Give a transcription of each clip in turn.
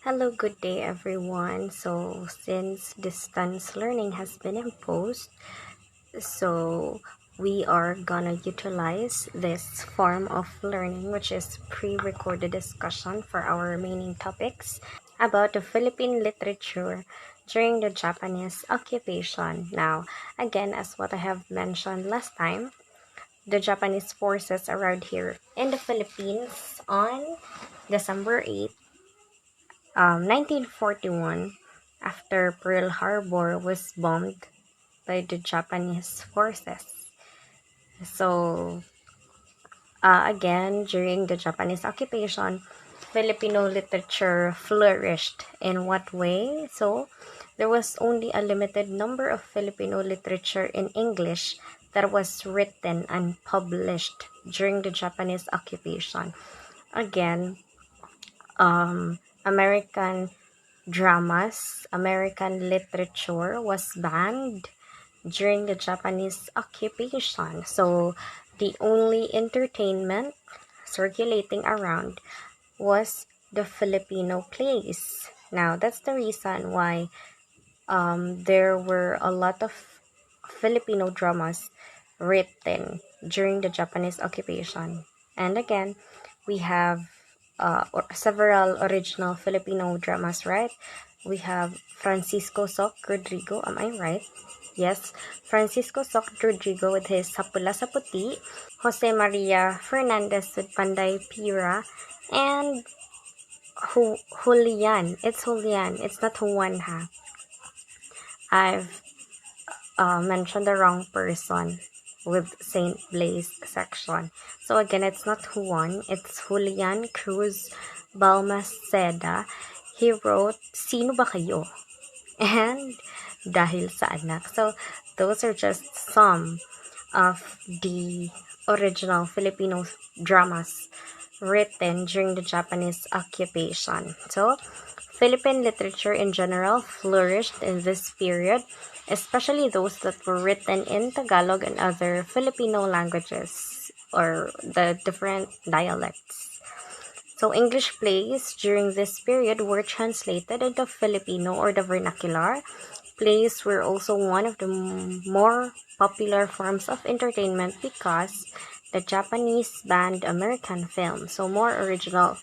Hello, good day everyone. So, since distance learning has been imposed, so we are gonna utilize this form of learning, which is pre-recorded discussion for our remaining topics about the Philippine literature during the Japanese occupation. Now, again, as what I have mentioned last time, the Japanese forces arrived here in the Philippines on December 8th, 1941, after Pearl Harbor was bombed by the Japanese forces. So, again, during the Japanese occupation, Filipino literature flourished. In what way? So, there was only a limited number of Filipino literature in English that was written and published during the Japanese occupation. Again, American dramas, American literature was banned during the Japanese occupation. So the only entertainment circulating around was the Filipino plays. Now that's the reason why there were a lot of Filipino dramas written during the Japanese occupation. And again, we have several original Filipino dramas, right? We have Francisco Soc Rodrigo, am I right? Yes, Francisco Soc Rodrigo with his Sapula sa Puti, Jose Maria Fernandez with Panday Pira, and Julian. It's Julian. It's not Juan, ha. I've mentioned the wrong person with Saint Blaise section. So again, it's not Juan, it's Julian Cruz Balmaceda. He wrote Sino Ba Kayo? And Dahil sa Anak. So those are just some of the original Filipino dramas written during the Japanese occupation. So Philippine literature in general flourished in this period, especially those that were written in Tagalog and other Filipino languages or the different dialects. So English plays during this period were translated into Filipino or the vernacular. Plays were also one of the more popular forms of entertainment because the Japanese banned American film. So more original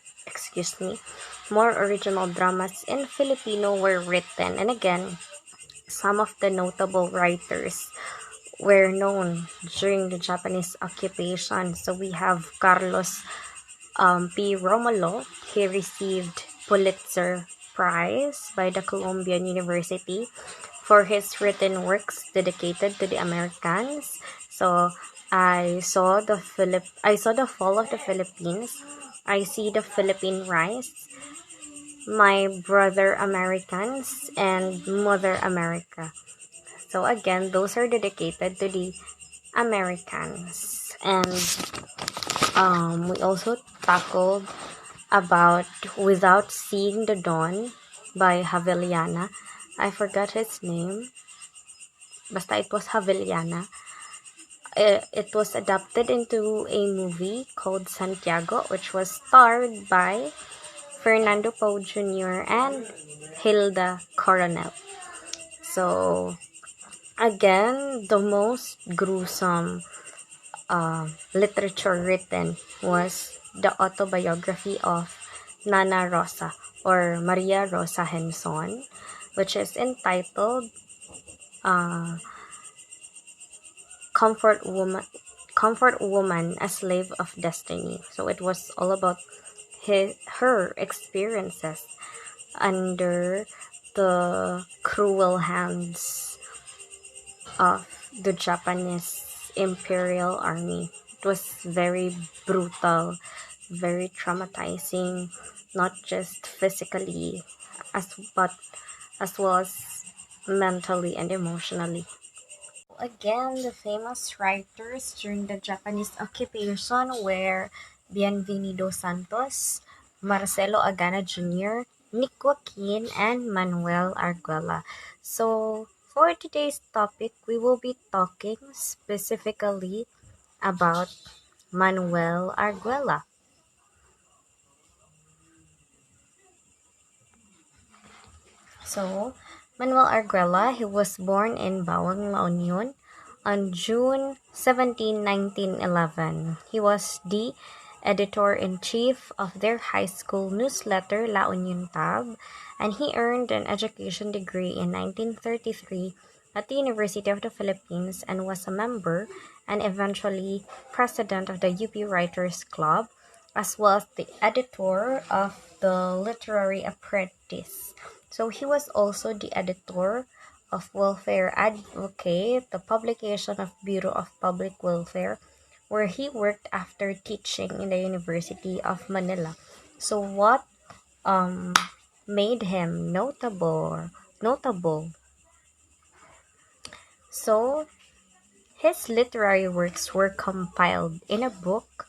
dramas in Filipino were written. And again, some of the notable writers were known during the Japanese occupation. So we have Carlos P. Romulo. He received Pulitzer Prize by the Columbian University for his written works dedicated to the Americans. So I saw the fall of the Philippines. I see the Philippine Rise, My Brother Americans, and Mother America. So again, those are dedicated to the Americans. And we also tackled about Without Seeing the Dawn by Haveliana. I forgot his name. Basta it was Haveliana. It was adapted into a movie called Santiago, which was starred by Fernando Poe Jr. and Hilda Coronel. So, again, the most gruesome literature written was the autobiography of Nana Rosa or Maria Rosa Henson, which is entitled Comfort Woman, a Slave of Destiny. So it was all about her experiences under the cruel hands of the Japanese Imperial Army. It was very brutal, very traumatizing, not just physically, but as well as mentally and emotionally. Again, the famous writers during the Japanese occupation were Bienvenido Santos, Marcelo Agana Jr., Nick Joaquin, and Manuel Arguella. So, for today's topic, we will be talking specifically about Manuel Arguella. So, Manuel Arguella, he was born in Bawang, La Union on June 17, 1911. He was the editor-in-chief of their high school newsletter, La Union Tab, and he earned an education degree in 1933 at the University of the Philippines and was a member and eventually president of the UP Writers Club, as well as the editor of the Literary Apprentice. So he was also the editor of Welfare Advocate, the publication of Bureau of Public Welfare, where he worked after teaching in the University of Manila. So what um made him notable? So his literary works were compiled in a book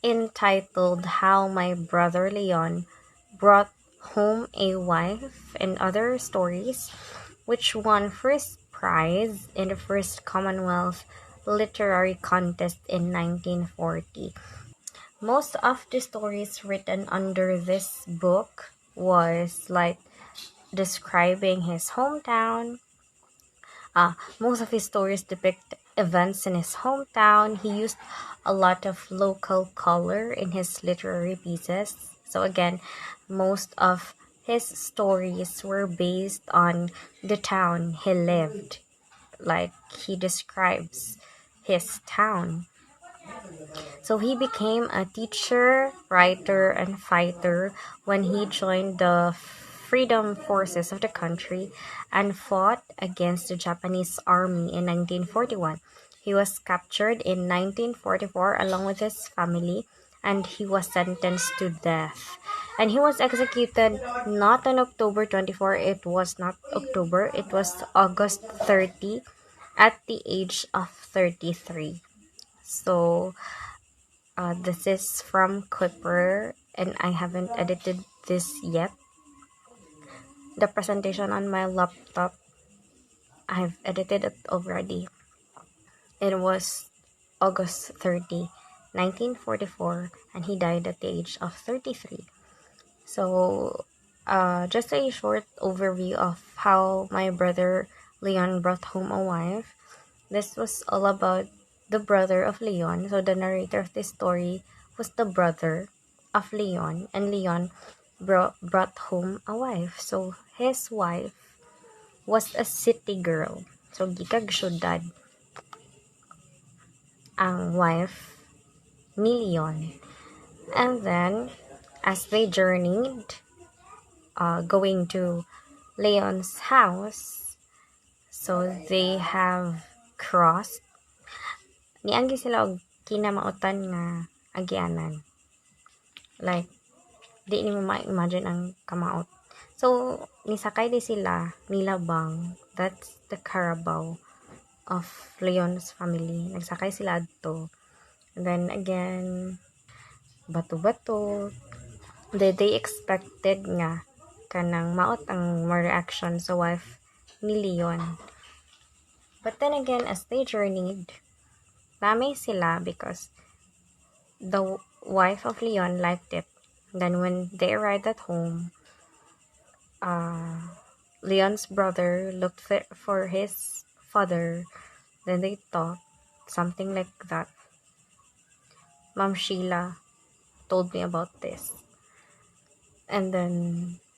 entitled How My Brother Leon Brought Home a Wife and Other Stories, which won first prize in the first Commonwealth Literary Contest in 1940. Most of the stories written under this book was like describing his hometown. Most of his stories depict events in his hometown. He used a lot of local color in his literary pieces. So again, most of his stories were based on the town he lived. Like he describes his town. So he became a teacher, writer, and fighter when he joined the freedom forces of the country and fought against the Japanese army in 1941. He was captured in 1944 along with his family, and he was sentenced to death. And he was executed not on October 24, it was not October, it was August 30 at the age of 33. So this is from Clipper, and I haven't edited this yet. The presentation on my laptop, I've edited it already. It was August 30, 1944, and he died at the age of 33. So, just a short overview of how my brother Leon brought home a wife. This was all about the brother of Leon. So, the narrator of this story was the brother of Leon, and Leon brought home a wife. So, his wife was a city girl. So, gikag syudad ang wife ni Leon. And then, as they journeyed, going to Leon's house, so they have crossed. Nianggi sila og kinamautan nga agyanan. Like, di ni mo ma-imagine ang kamaot. So, nisakay di sila nilabang. That's the Carabao of Leon's family. Nagsakay sila adto. And then again, bato-bato. They expected nga kanang maot ang reaction sa wife ni Leon. But then again, as they journeyed, namay sila because the wife of Leon liked it. Then when they arrived at home, Leon's brother looked for his father. Then they talked something like that. Ma'am Sheila told me about this. And then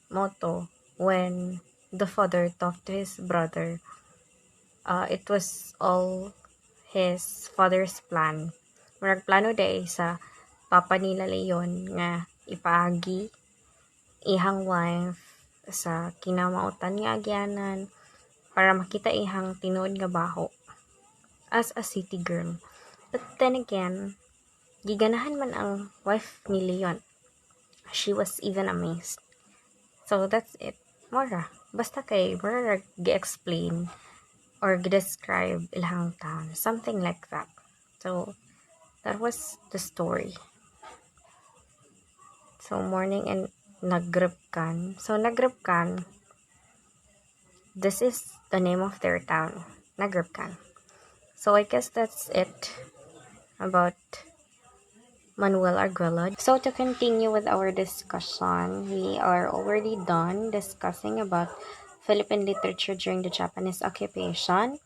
Moto, when the father talked to his brother, it was all his father's plan. Murag plano day sa papa nila Leon nga ipaagi ihang wife sa kinamautan nga agyanan para makita ihang tinuod nga baho as a city girl. But then again, giganahan man ang wife ni Leon. She was even amazed. So that's it. Mora. Basta kay mura gi-explain or gi-describe ilang town. Something like that. So that was the story. So morning and Nagripkan. So Nagripkan, this is the name of their town. Nagripkan. So I guess that's it about Manuel Arguello. So to continue with our discussion, we are already done discussing about Philippine literature during the Japanese occupation.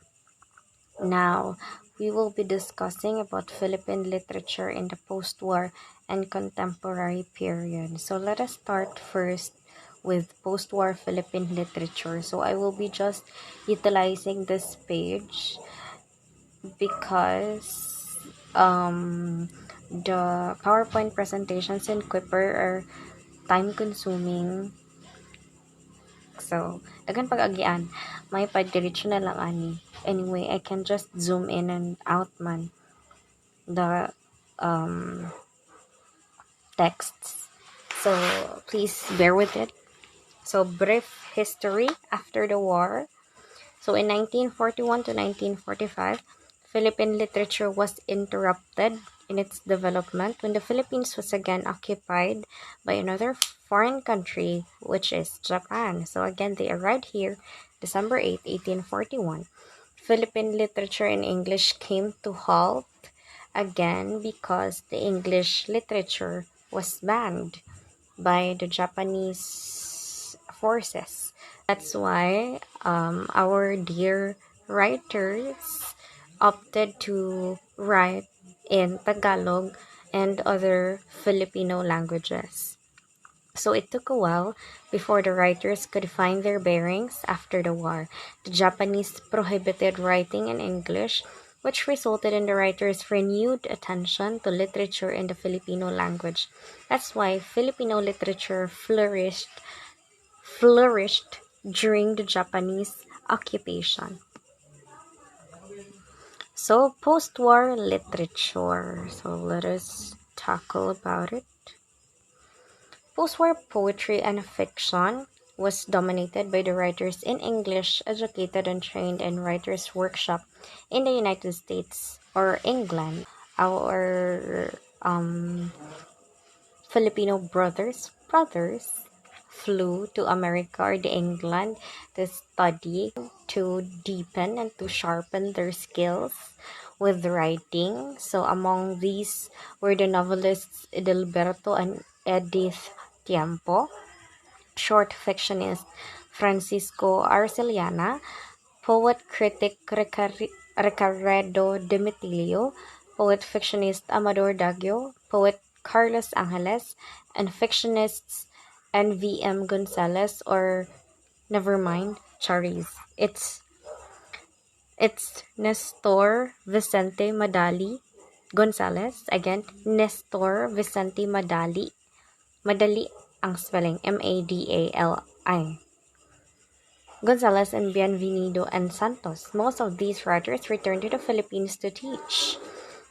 Now, we will be discussing about Philippine literature in the post-war and contemporary period. So let us start first with post-war Philippine literature. So I will be just utilizing this page because the PowerPoint presentations in Quipper are time consuming. So, dagan pag-agian, may pagdiretso na lang ani. Anyway, I can just zoom in and out man the texts. So, please bear with it. So, brief history after the war. So, in 1941 to 1945, Philippine literature was interrupted in its development when the Philippines was again occupied by another foreign country, which is Japan. So, again, they arrived here December 8, 1841. Philippine literature in English came to halt again because the English literature was banned by the Japanese forces. That's why our dear writers opted to write in Tagalog and other Filipino languages. So it took a while before the writers could find their bearings after the war. The Japanese prohibited writing in English, which resulted in the writers' renewed attention to literature in the Filipino language. That's why Filipino literature flourished during the Japanese occupation. So post-war literature. So let us tackle about it. Postwar poetry and fiction was dominated by the writers in English educated and trained in writers' workshop in the United States or England. Our Filipino brothers flew to America or the England to study, to deepen and to sharpen their skills with writing. So among these were the novelists Edilberto and Edith Tiempo, short fictionist Francisco Arceliana, poet critic Ricardo Dimitilio, poet fictionist Amador Daggio, poet Carlos Angeles, and fictionists NVM Gonzalez or Nevermind Charis. It's Nestor Vicente Madali Gonzalez. Again, Nestor Vicente Madali ang spelling, Madali. Gonzalez and Bienvenido and Santos. Most of these writers returned to the Philippines to teach.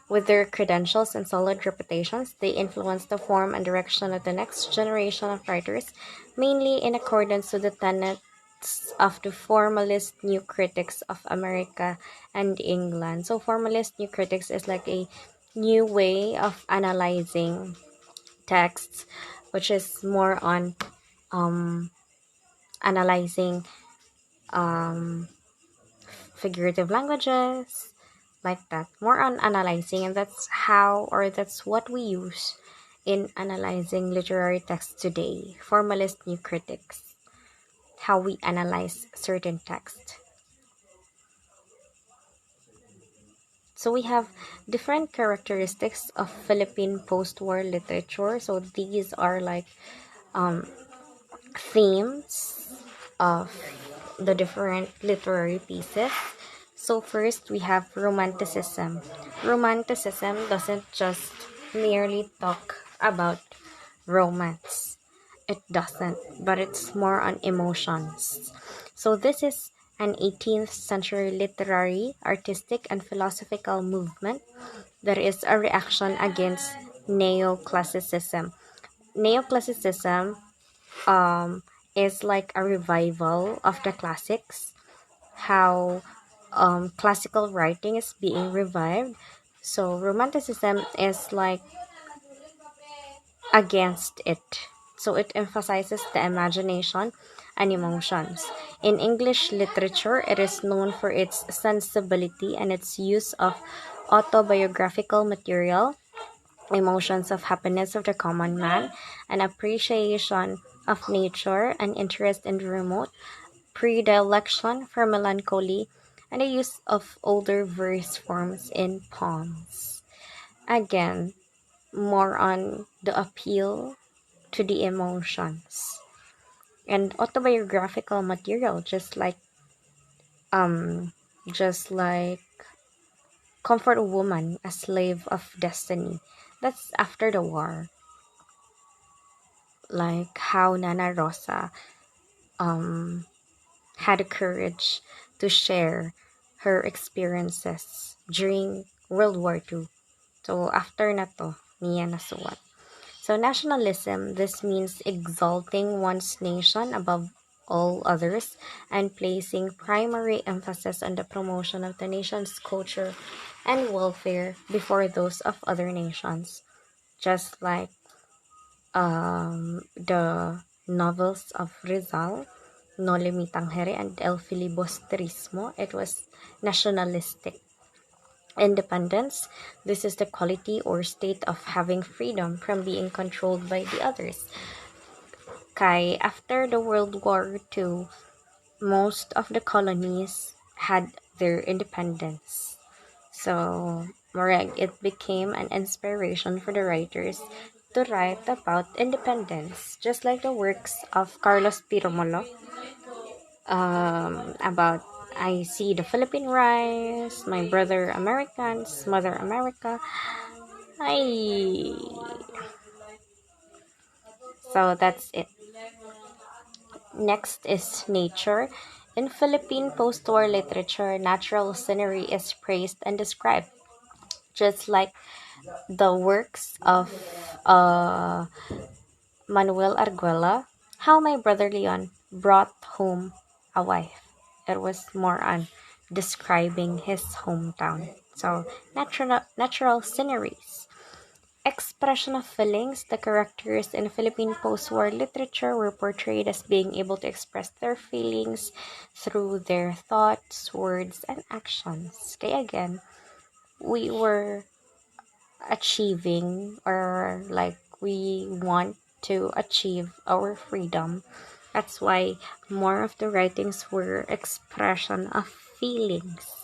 With their credentials and solid reputations, they influenced the form and direction of the next generation of writers, mainly in accordance with the tenets of the formalist new critics of America and England. So formalist new critics is like a new way of analyzing texts, which is more on analyzing figurative languages, like that, more on analyzing, and that's what we use in analyzing literary texts today. Formalist new critics, how we analyze certain text. So we have different characteristics of Philippine post-war literature. So these are like themes of the different literary pieces. So first we have romanticism. Romanticism doesn't just merely talk about romance. It doesn't, but it's more on emotions. So this is an 18th century literary, artistic, and philosophical movement that is a reaction against neoclassicism. Neoclassicism is like a revival of the classics, how classical writing is being revived. So romanticism is like against it. So it emphasizes the imagination and emotions. In English literature, it is known for its sensibility and its use of autobiographical material, emotions of happiness of the common man, an appreciation of nature, and interest in the remote, predilection for melancholy, and the use of older verse forms in poems. Again, more on the appeal to the emotions and autobiographical material, um just like Comfort a Woman, a Slave of Destiny. That's after the war. Like how Nana Rosa um had the courage to share her experiences during World War II. So after na to, niya nasuwat. So nationalism, this means exalting one's nation above all others and placing primary emphasis on the promotion of the nation's culture and welfare before those of other nations. Just like the novels of Rizal, No Limitang Here and El Filibusterismo, it was nationalistic. Independence, this is the quality or state of having freedom from being controlled by the others. Kay, after the World War II, most of the colonies had their independence. So, Moreg, it became an inspiration for the writers to write about independence, just like the works of Carlos Piromolo about I see the Philippine rise, my brother Americans, mother America. I so that's it. Next is nature. In Philippine post-war literature, natural scenery is praised and described, just like the works of uh, Manuel Arguella, How My Brother Leon Brought Home a Wife. It was more on describing his hometown. So, natural sceneries. Expression of feelings. The characters in Philippine post-war literature were portrayed as being able to express their feelings through their thoughts, words, and actions. Kaya again, we were achieving or like we want to achieve our freedom. That's why more of the writings were expression of feelings.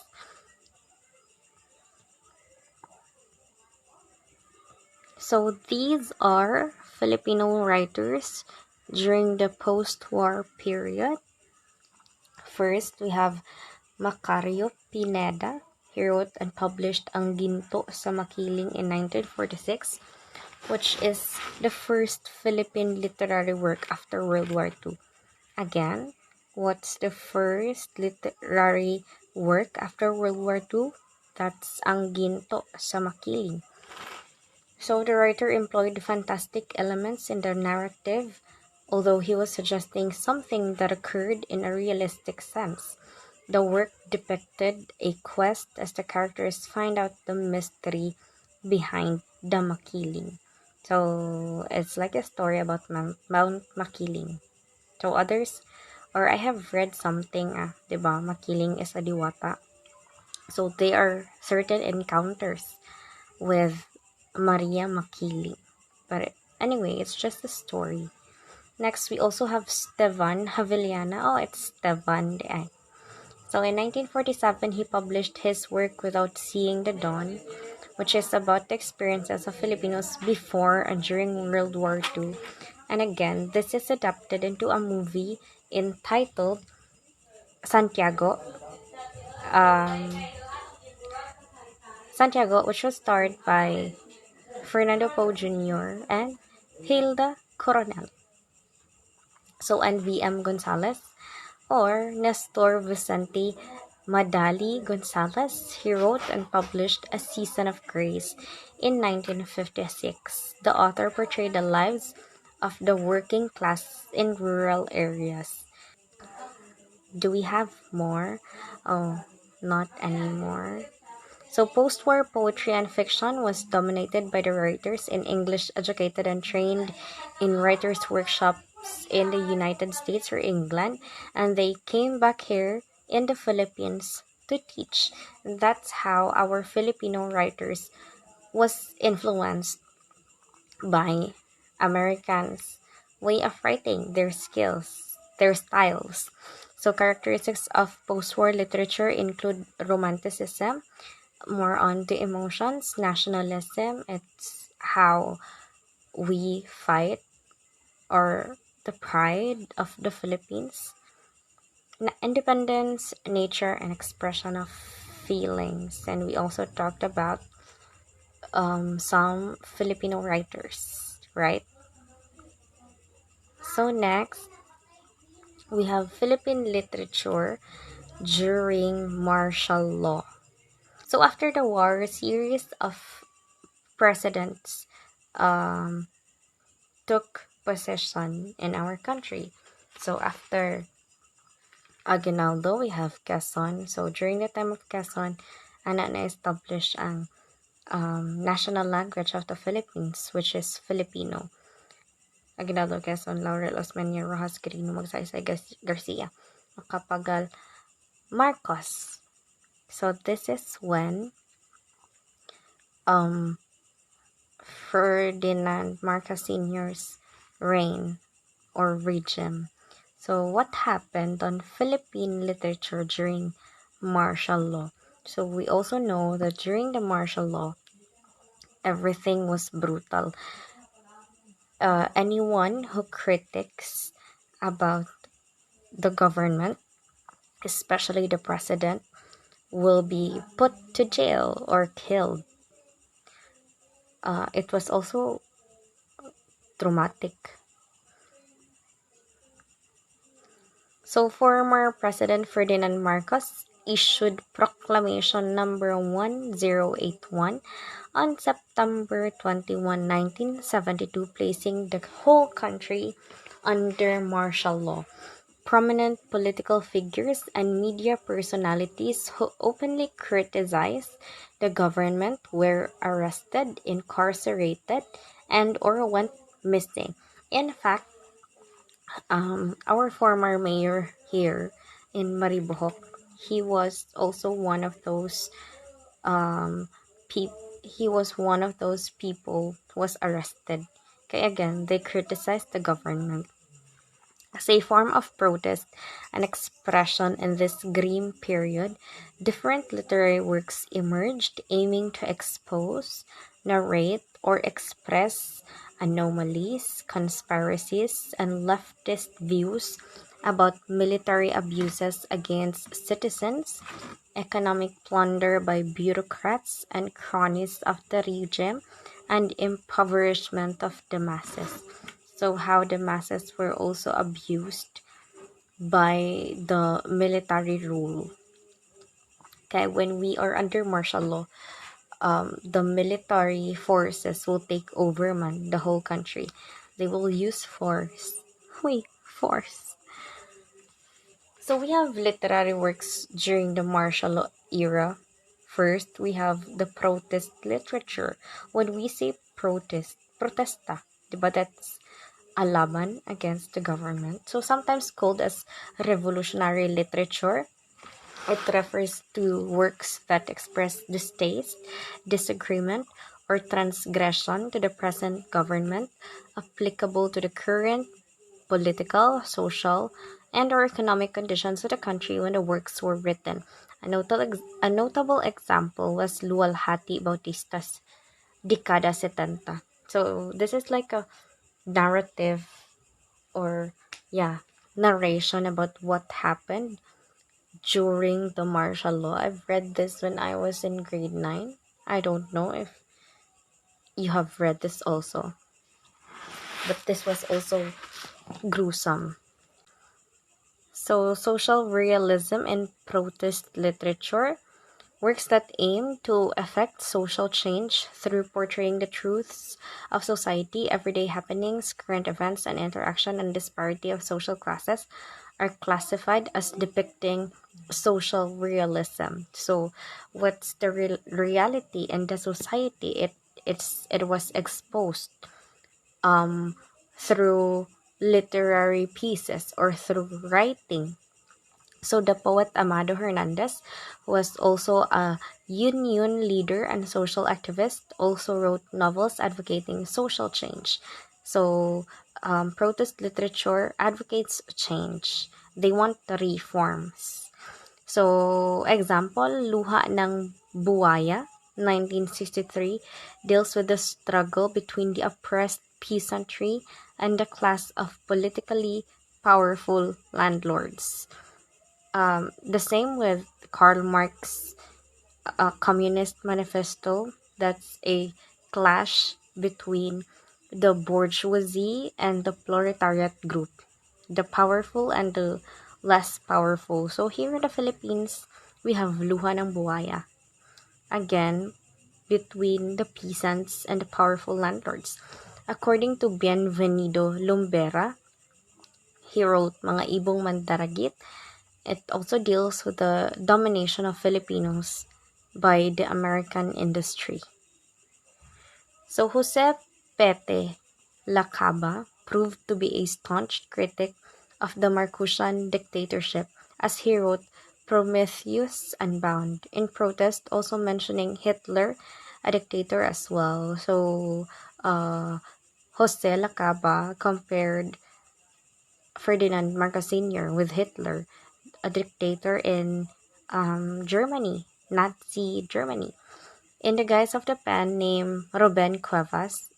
So these are Filipino writers during the post-war period. First, we have Macario Pineda. He wrote and published Ang Ginto sa Makiling in 1946, which is the first Philippine literary work after World War II. Again, what's the first literary work after World War II? That's Ang Ginto sa Makiling. So the writer employed fantastic elements in the narrative, although he was suggesting something that occurred in a realistic sense. The work depicted a quest as the characters find out the mystery behind the Makiling. So it's like a story about Mount Makiling. So others, or I have read something, diba, Makiling is a diwata. So they are certain encounters with Maria Makiling. But anyway, it's just a story. Next, we also have Stevan Haviliana. Oh, it's Stevan. So in 1947, he published his work Without Seeing the Dawn, which is about the experiences of Filipinos before and during World War II. And again, this is adapted into a movie entitled Santiago. Um, Santiago, which was starred by Fernando Poe Jr. and Hilda Coronel. So, and V.M. Gonzalez or Nestor Vicente Madali Gonzalez. He wrote and published A Season of Grace in 1956. The author portrayed the lives of the working class in rural areas. Do we have more? Oh, not anymore. So, post war poetry and fiction was dominated by the writers in English educated and trained in writers' workshops in the United States or England, and they came back here in the Philippines to teach. That's how our Filipino writers was influenced by Americans' way of writing, their skills, their styles. So characteristics of post-war literature include romanticism, more on the emotions, nationalism, it's how we fight or the pride of the Philippines, independence, nature, and expression of feelings. And we also talked about some Filipino writers, right? So next, we have Philippine literature during martial law. So after the war, a series of presidents um, took possession in our country. So after Aguinaldo, we have Quezon. So during the time of Quezon, na-establish ang national language of the Philippines, which is Filipino. Aguinaldo, Quezon, Laurel, Osmeña, Rojas, Quirino, Magsaysay, Garcia, Macapagal, Marcos. So this is when um, Ferdinand Marcos Sr.'s reign or regime. So what happened on Philippine literature during martial law? So we also know that during the martial law, everything was brutal. Anyone who critiques about the government, especially the president, will be put to jail or killed. It was also traumatic. So former President Ferdinand Marcos issued Proclamation number 1081 on September 21, 1972, placing the whole country under martial law. Prominent political figures and media personalities who openly criticized the government were arrested, incarcerated, and or went missing. In fact, our former mayor here in Maribohok, he was also one of those he was one of those people who was arrested. Okay, again, they criticized the government. As a form of protest and expression in this grim period, different literary works emerged aiming to expose, narrate, or express anomalies, conspiracies, and leftist views about military abuses against citizens, economic plunder by bureaucrats and cronies of the regime, and impoverishment of the masses. So how the masses were also abused by the military rule. Okay, when we are under martial law, the military forces will take over the whole country. They will use force. Force. So we have literary works during the martial law era. First, we have the protest literature. When we say protesta, diba that's a laban against the government. So sometimes called as revolutionary literature. It refers to works that express distaste, disagreement, or transgression to the present government applicable to the current political, social, and or economic conditions of the country when the works were written. A notable example was Lualhati Bautista's Dekada 70. So this is like a narrative or narration about what happened during the martial law. I've read this when I was in grade 9. I don't know if you have read this also, but this was also gruesome. So social realism and protest literature, works that aim to affect social change through portraying the truths of society, everyday happenings, current events, and interaction and disparity of social classes, are classified as depicting social realism. So, what's the reality in the society? It was exposed through literary pieces or through writing. So the poet Amado Hernandez, who was also a union leader and social activist, also wrote novels advocating social change. So protest literature advocates change They want reforms. So, example, Luha ng Buwaya, 1963, deals with the struggle between the oppressed peasantry and the class of politically powerful landlords. The same with Karl Marx' Communist Manifesto. That's a clash between the bourgeoisie and the proletariat group, the powerful and the less powerful. So here in the Philippines, we have Luha ng Buhaya. Again, between the peasants and the powerful landlords. According to Bienvenido Lumbera, he wrote Mga Ibong Mandaragit. It also deals with the domination of Filipinos by the American industry. So Jose Pete Lacaba proved to be a staunch critic of the Marcosian dictatorship, as he wrote Prometheus Unbound, in protest, also mentioning Hitler, a dictator as well. So Jose Lacaba compared Ferdinand Marcos Sr. with Hitler, a dictator in Germany, Nazi Germany. In the guise of the pen name Ruben Cuevas,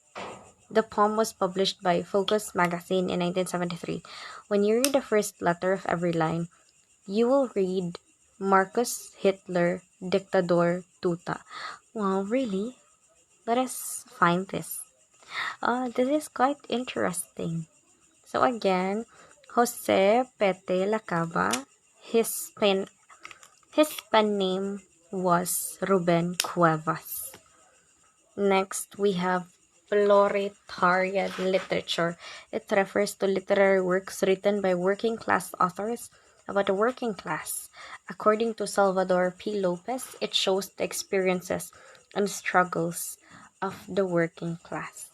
the poem was published by Focus magazine in 1973. When you read the first letter of every line, you will read Marcus Hitler Dictador Tuta. Wow, really? Let us find this. This is quite interesting. So again, Jose Pete Lacaba, his pen name was Ruben Cuevas. Next, we have proletarian literature. It refers to literary works written by working class authors about the working class. According to Salvador P. Lopez, it shows the experiences and struggles of the working class.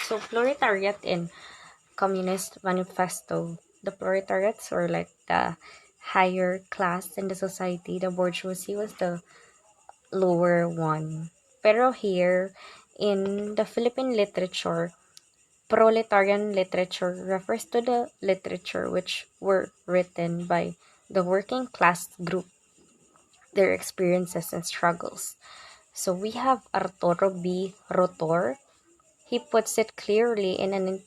So, proletariat in Communist Manifesto. The proletariats were like the higher class in the society. The bourgeoisie was the lower one. Pero here, in the Philippine literature, proletarian literature refers to the literature which were written by the working class group, their experiences and struggles. So we have Arturo B. Rotor. He puts it clearly in an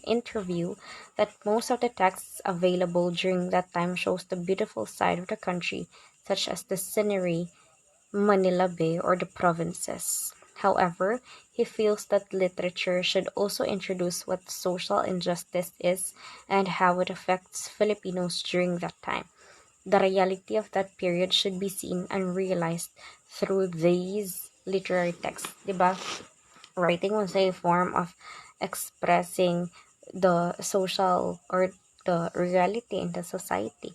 interview that most of the texts available during that time shows the beautiful side of the country, such as the scenery, Manila Bay, or the provinces. However, he feels that literature should also introduce what social injustice is and how it affects Filipinos during that time. The reality of that period should be seen and realized through these literary texts. Diba? Writing was a form of expressing the social or the reality in the society.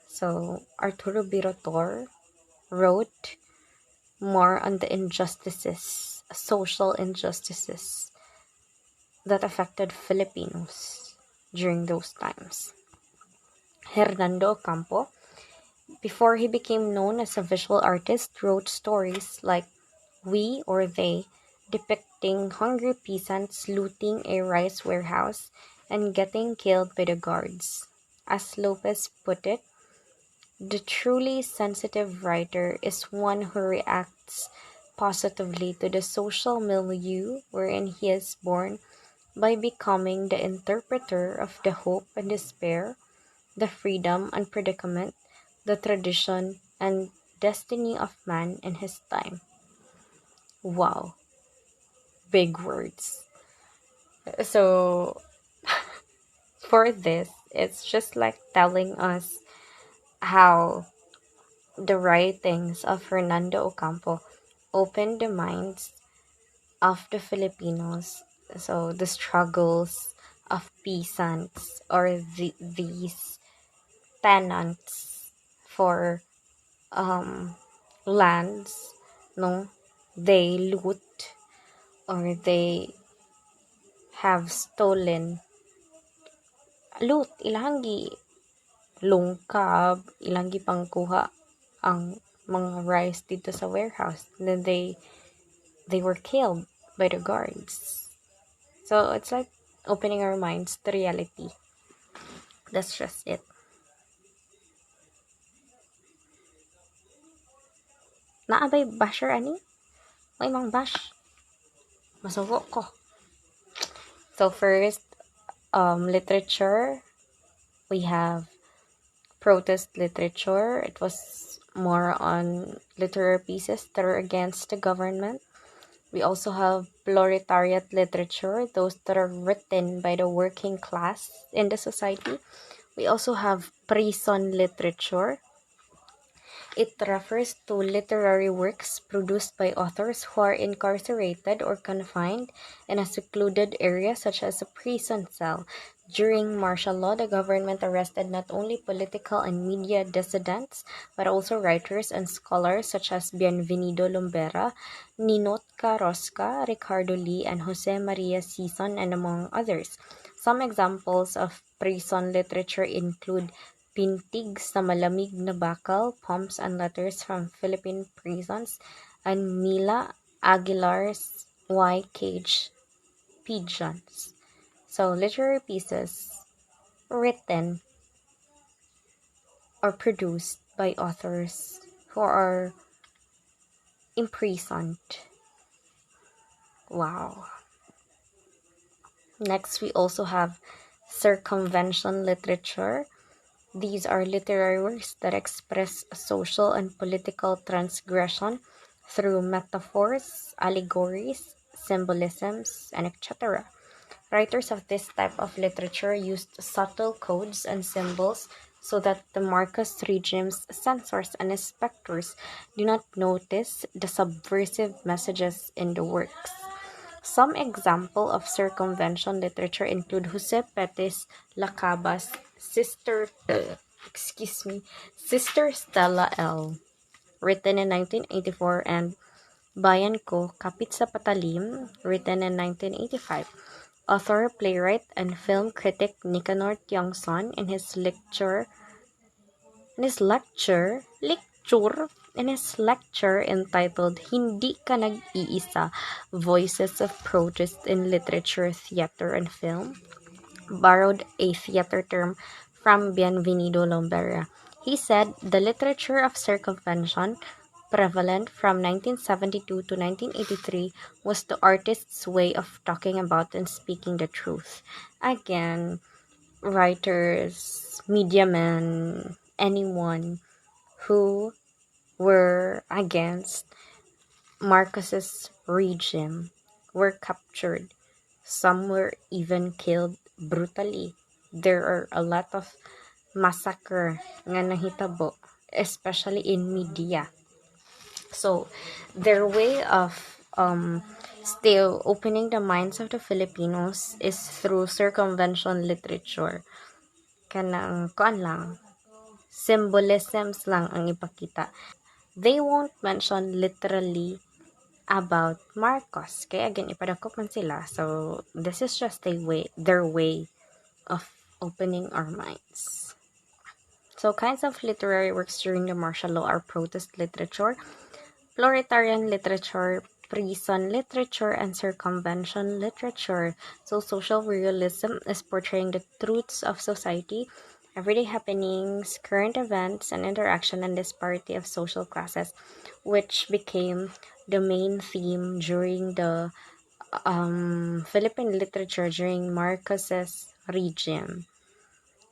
So Arturo Birotor wrote more on the injustices, social injustices that affected Filipinos during those times. Hernando Ocampo, before he became known as a visual artist, wrote stories like We or They, depicting hungry peasants looting a rice warehouse and getting killed by the guards. As Lopez put it, the truly sensitive writer is one who reacts positively to the social milieu wherein he is born by becoming the interpreter of the hope and despair, the freedom and predicament, the tradition and destiny of man in his time. Wow, big words. So, for this, it's just like telling us how the writings of Fernando Ocampo opened the minds of the Filipinos. So, the struggles of peasants or these tenants for lands, no, they loot or they have stolen loot, ilang gi lungkab, ilang gi pangkuha ang mga rice dito sa warehouse. And then they were killed by the guards. So it's like opening our minds to reality. That's just it. Naabay basher ani? May mang bash. Masuko ko. So first, literature. We have protest literature. It was more on literary pieces that are against the government. We also have proletariat literature, those that are written by the working class in the society. We also have prison literature. It refers to literary works produced by authors who are incarcerated or confined in a secluded area such as a prison cell. During martial law, the government arrested not only political and media dissidents, but also writers and scholars such as Bienvenido Lumbera, Ninot Carrasca, Ricardo Lee, and Jose Maria Sison, and among others. Some examples of prison literature include Pintig sa Malamig na Bakal, Poems and Letters from Philippine Prisons, and Mila Aguilar's Why Cage Pigeons. So, literary pieces written or produced by authors who are imprisoned. Wow. Next, we also have circumvention literature. These are literary works that express social and political transgression through metaphors, allegories, symbolisms, and etc. Writers of this type of literature used subtle codes and symbols so that the Marcos regime's censors and inspectors do not notice the subversive messages in the works. Some example of circumvention literature include Jose Petis Lacaba's Sister Stella L, written in 1984, and Bayan Ko, Kapit sa Patalim, written in 1985. Author, playwright, and film critic Nicanor Tiongson in his lecture entitled Hindi Ka Nag-iisa, Voices of Protest in Literature, Theater, and Film, borrowed a theater term from Bienvenido Lombera. He said the literature of circumvention, prevalent from 1972 to 1983, was the artist's way of talking about and speaking the truth. Again, writers, media men, anyone who were against Marcos's regime were captured. Some were even killed brutally. There are a lot of massacre nga nahitabo, especially in media. So, their way of still opening the minds of the Filipinos is through circumvention literature. Kanang kuan lang, symbolisms lang ang ipakita. They won't mention literally about Marcos. Kaya again, ipadakop man sila. So, this is just their way of opening our minds. So, kinds of literary works during the martial law are protest literature, proletarian literature, prison literature, and circumvention literature. So, social realism is portraying the truths of society, everyday happenings, current events, and interaction and disparity of social classes, which became the main theme during the Philippine literature during Marcos's regime.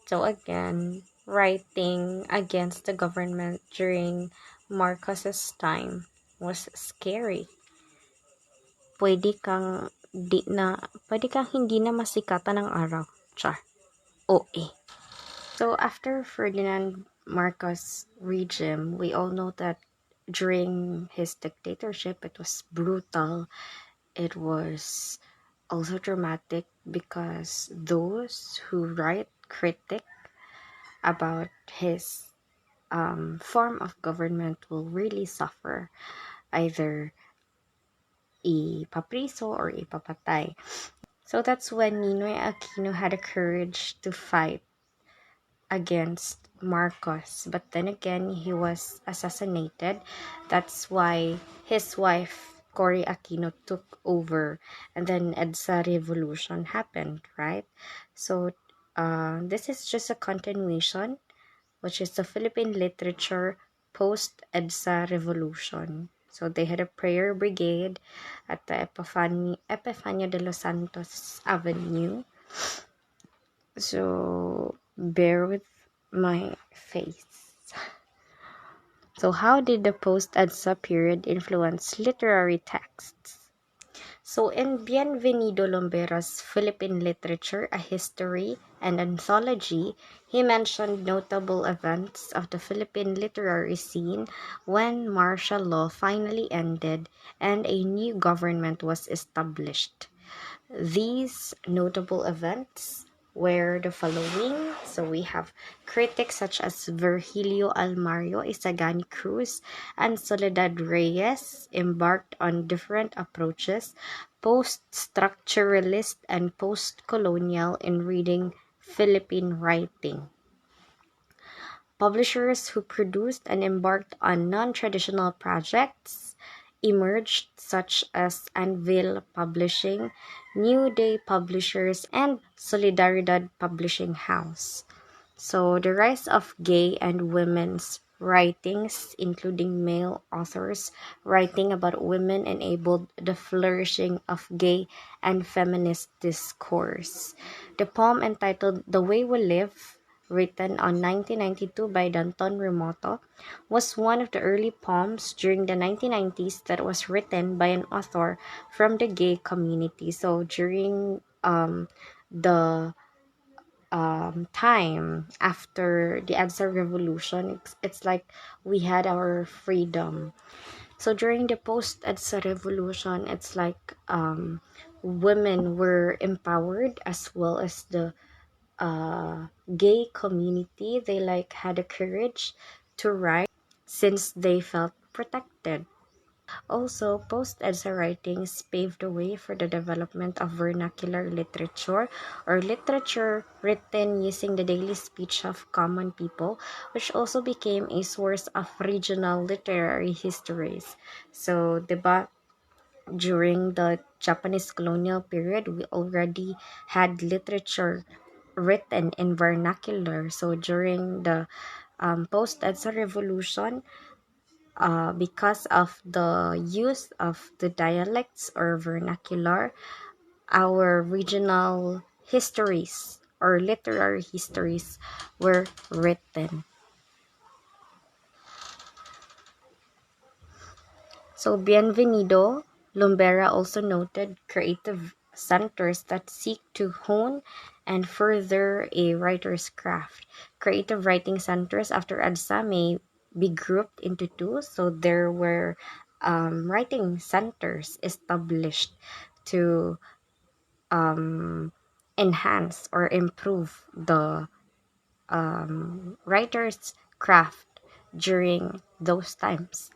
So again, writing against the government during Marcos's time was scary. Pwede kang hindi na masikatan ng araw. Char. OA. So after Ferdinand Marcos regime, we all know that during his dictatorship, it was brutal. It was also dramatic because those who write critic about his form of government will really suffer, either ipapriso or ipapatay. So that's when Ninoy Aquino had the courage to fight against Marcos. But then again, he was assassinated. That's why his wife Cory Aquino took over, and then EDSA revolution happened, right? So this is just a continuation, which is the Philippine literature post EDSA revolution. So they had a prayer brigade at the Epifanio de los Santos Avenue. So bear with my face. So how did the post EDSA period influence literary texts? So in Bienvenido Lombera's Philippine Literature, A History and Anthology, he mentioned notable events of the Philippine literary scene when martial law finally ended and a new government was established. These notable events were the following. So we have critics such as Virgilio Almario Isagani Cruz and Soledad Reyes embarked on different approaches, post-structuralist and post-colonial, in reading Philippine writing. Publishers who produced and embarked on non-traditional projects emerged, such as Anvil Publishing, New Day Publishers, and Solidaridad Publishing House. So the rise of gay and women's writings, including male authors writing about women, enabled the flourishing of gay and feminist discourse. The poem entitled The Way We Live, written on 1992 by Danton Remoto, was one of the early poems during the 1990s that was written by an author from the gay community. So during the time after the EDSA revolution, it's like we had our freedom. So during the post EDSA revolution, it's like women were empowered, as well as the gay community. They like had the courage to write since they felt protected. Also, post-EDSA writings paved the way for the development of vernacular literature, or literature written using the daily speech of common people, which also became a source of regional literary histories. So, diba, during the Japanese colonial period, we already had literature written in vernacular. So, during the post-EDSA revolution, because of the use of the dialects or vernacular, our regional histories or literary histories were written. So, Bienvenido Lumbera also noted creative centers that seek to hone and further a writer's craft. Creative writing centers after EDSA may be grouped into two. So, there were writing centers established to enhance or improve the writer's craft during those times.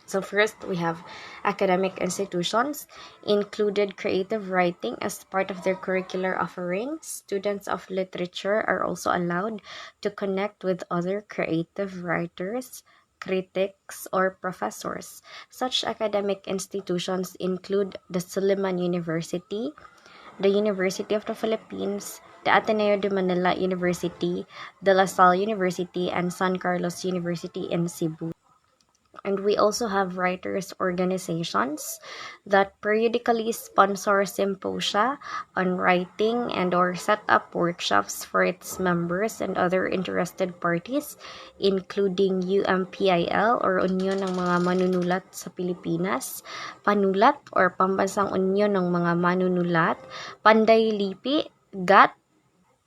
So first, we have academic institutions included creative writing as part of their curricular offerings. Students of literature are also allowed to connect with other creative writers, critics, or professors. Such academic institutions include the Suliman University, the University of the Philippines, the Ateneo de Manila University, the La Salle University, and San Carlos University in Cebu. And we also have writers' organizations that periodically sponsor symposia on writing and or set up workshops for its members and other interested parties, including UMPIL or Union ng mga Manunulat sa Pilipinas, Panulat or Pambansang Union ng mga Manunulat, Panday Lipi, GAT,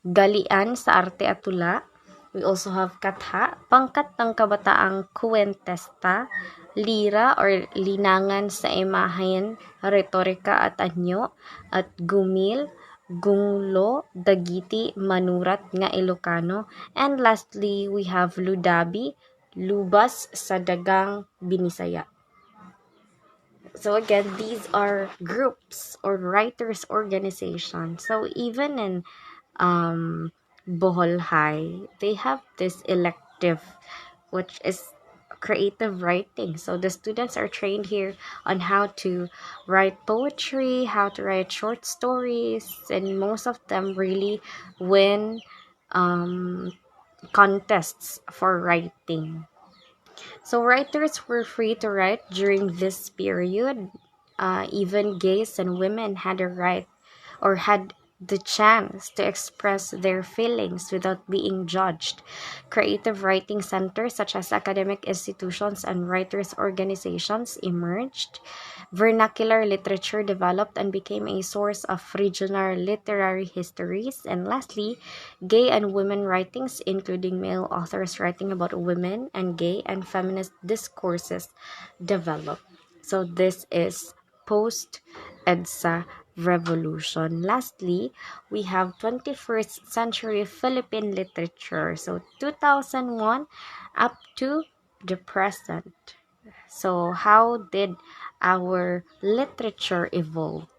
Galian sa Arte at Tula. We also have Katha, Pangkat ng Kabataang Kuwentesta, Lira or Linangan sa Imahen, Retorika at Anyo, at Gumil, Gunglo, Dagiti, Manurat nga Ilocano. And lastly, we have Ludabi, Lubas sa Dagang Binisaya. So again, these are groups or writers organizations. So even in Bohol High, they have this elective, which is creative writing. So the students are trained here on how to write poetry, how to write short stories, and most of them really win um, contests for writing. So writers were free to write during this period. Even gays and women had a right or had the chance to express their feelings without being judged. Creative writing centers such as academic institutions and writers' organizations emerged. Vernacular literature developed and became a source of regional literary histories. And lastly, gay and women writings, including male authors writing about women and gay and feminist discourses, developed. So this is post EDSA revolution. Lastly, we have 21st century Philippine literature. So 2001 up to the present. So how did our literature evolve?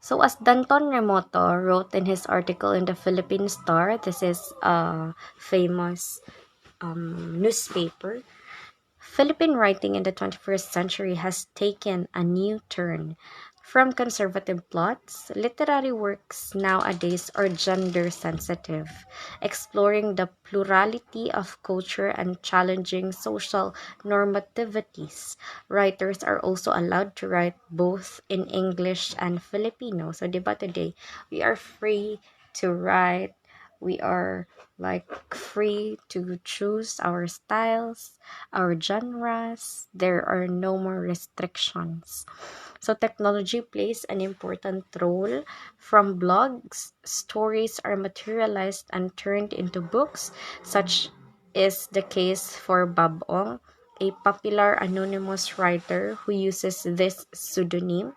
So as Danton Remoto wrote in his article in the Philippine Star, this is a famous newspaper. Philippine writing in the 21st century has taken a new turn. From conservative plots, literary works nowadays are gender sensitive, exploring the plurality of culture and challenging social normativities. Writers are also allowed to write both in English and Filipino. So, diba today, we are free to write, we are like free to choose our styles, our genres. There are no more restrictions. So technology plays an important role. From blogs, stories are materialized and turned into books. Such is the case for Bob Ong, a popular anonymous writer who uses this pseudonym.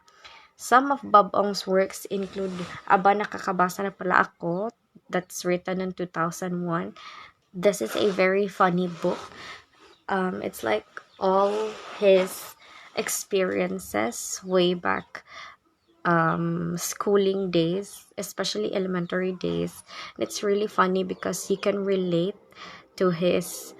Some of Bob Ong's works include Aba Nakakabasa na pala ako, that's written in 2001. This is a very funny book. It's like all his experiences way back schooling days, especially elementary days. And it's really funny because he can relate to his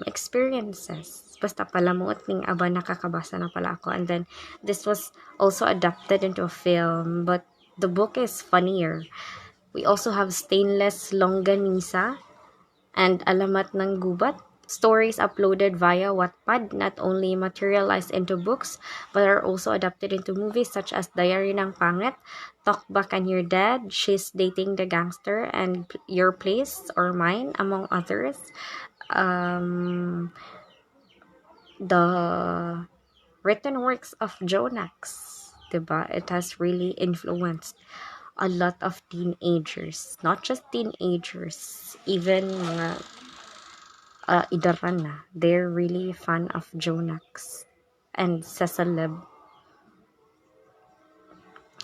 experiences. Basta palamuot ning aba nakakabasa na pala ako. And then this was also adapted into a film, but the book is funnier. We also have Stainless Longganisa and Alamat ng Gubat. Stories uploaded via Wattpad not only materialize into books but are also adapted into movies such as Diary ng Pangit, Talk Back and You're Dead, She's Dating the Gangster, and Your Place or Mine, among others. The written works of Jonax, diba? It has really influenced a lot of teenagers. Not just teenagers, even mga idaran na. They're really fan of Jonax and Cecilib.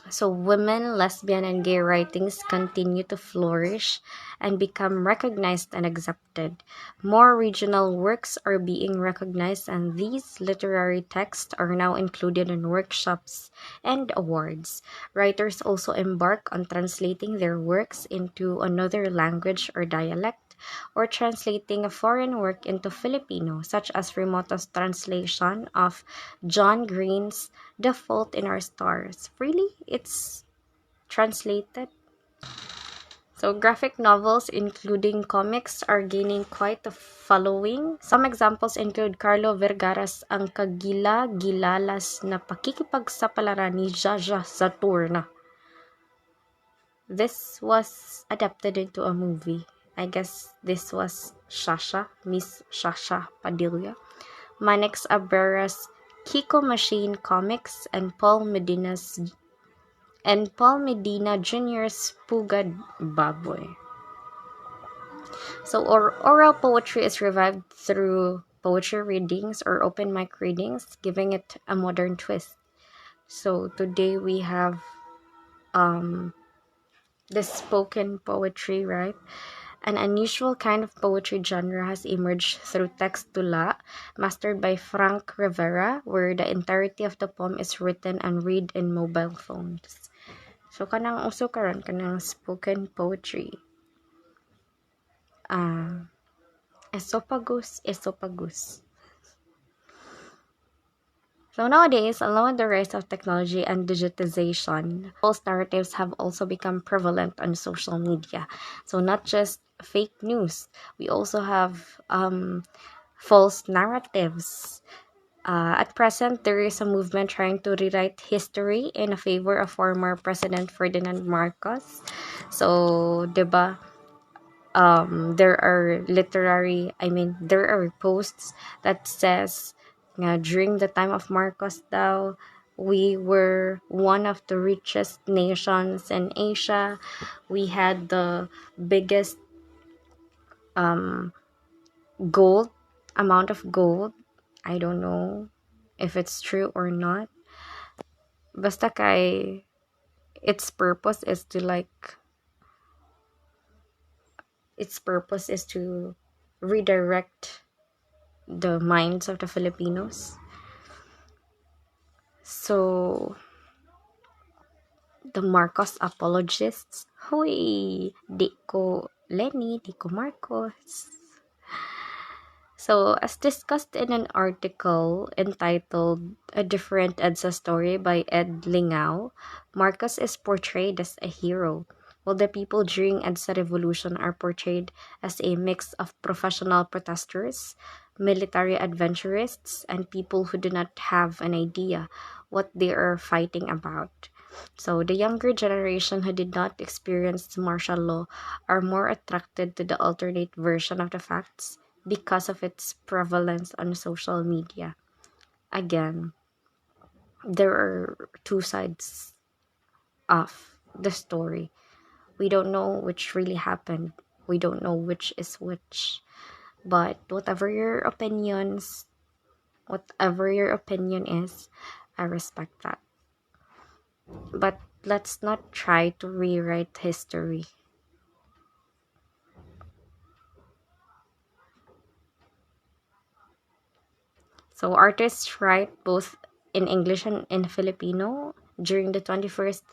So women, lesbian, and gay writings continue to flourish and become recognized and accepted. More regional works are being recognized, and these literary texts are now included in workshops and awards. Writers also embark on translating their works into another language or dialect, or translating a foreign work into Filipino, such as Remoto's translation of John Green's The Fault in Our Stars. Really? It's translated? So graphic novels, including comics, are gaining quite a following. Some examples include Carlo Vergara's Ang Kagila-Gilalas na Pakikipagsapalaran ni Jaja Saturna. This was adapted into a movie. I guess this was Miss Shasha Padilla. Manex Abrera's Kiko Machine Comics and Paul Medina Jr.'s Pugad Baboy. So oral poetry is revived through poetry readings or open mic readings, giving it a modern twist. So today we have the spoken poetry, right? An unusual kind of poetry genre has emerged through text tula, mastered by Frank Rivera, where the entirety of the poem is written and read in mobile phones. So kanang uso karon kanang spoken poetry. Esophagus, esophagus. So nowadays, along with the rise of technology and digitization, false narratives have also become prevalent on social media. So not just fake news, we also have false narratives. At present, there is a movement trying to rewrite history in favor of former President Ferdinand Marcos. So, 'di ba? There are there are posts that says during the time of Marcos daw, we were one of the richest nations in Asia. We had the biggest um gold amount of gold. I don't know if it's true or not. Basta kay its purpose is to redirect the minds of the Filipinos. So the Marcos apologists, hoy, di ko Lenny, di ko Marcos. So, as discussed in an article entitled A Different EDSA Story by Ed Lingao, Marcos is portrayed as a hero, while the people during EDSA Revolution are portrayed as a mix of professional protesters, military adventurists, and people who do not have an idea what they are fighting about. So, the younger generation who did not experience martial law are more attracted to the alternate version of the facts because of its prevalence on social media. Again, there are two sides of the story. We don't know which really happened. We don't know which is which. But whatever your opinion is, I respect that. But let's not try to rewrite history. So artists write both in English and in Filipino. During the 21st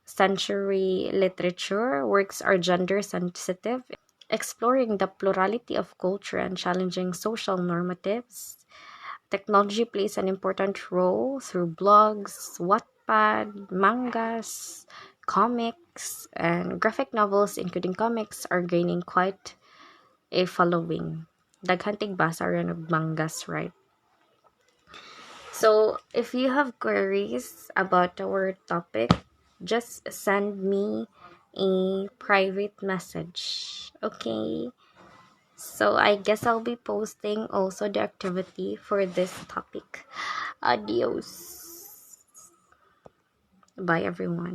century literature, works are gender sensitive, exploring the plurality of culture and challenging social normatives. Technology plays an important role through blogs, Wattpad, mangas, comics, and graphic novels, including comics, are gaining quite a following. Daghan tigbasa rin og mangas, right? So, if you have queries about our topic, just send me a private message. Okay? So, I guess I'll be posting also the activity for this topic. Adios. Bye, everyone.